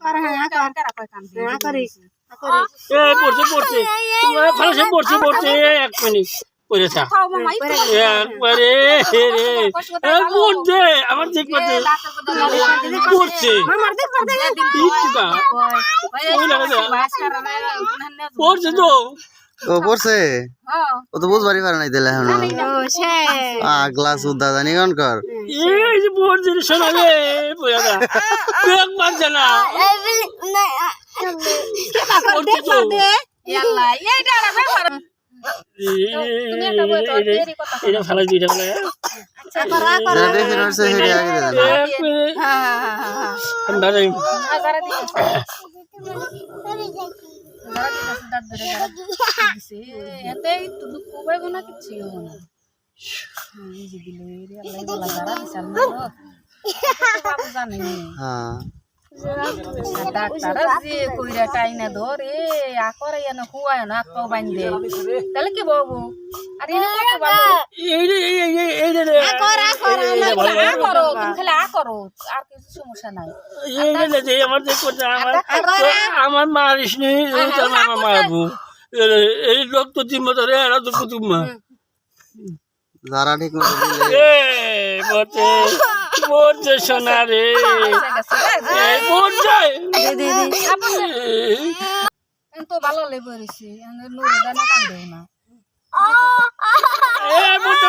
कर हाँ कर পড়ছে তোমার ফালাসে পড়ছে এক মিনিট পড়েছা একবারে রে পড়ছে আমার দেখ পাচ্ছে পড়ছে পড়ছে তো ও পড়ছে ও তো বুঝবারই পারে নাই দিলে এখন গ্লাস উদ্দা জানি কোন কর এই যে পড়ছে শোনাবে পড়া ব্যাগ মারছে না পড়ছে তো এটা ফালাই দিটা ফালাই দেখে নড়ছে হেরে আগে দিলাম হ্যাঁ ডাক্তার যে কইরা টাইনা ধরে আকরে এনে হুয়া না আকাও বান্ধে তাহলে কি বলবো আর এনে কত ভালো করো খালি করো আর কিছু সমস্যা নাই আমার মারিস নি আমার মারবো এই লোক তো জিম্মা ধরে এরা তো কুতুম্মা যারা ঠিক মতো দিলে পড়ছে সোনা রে পড়ছে তো ভালো লেবরেছি নুরে দানা কান্দে না পড়ছে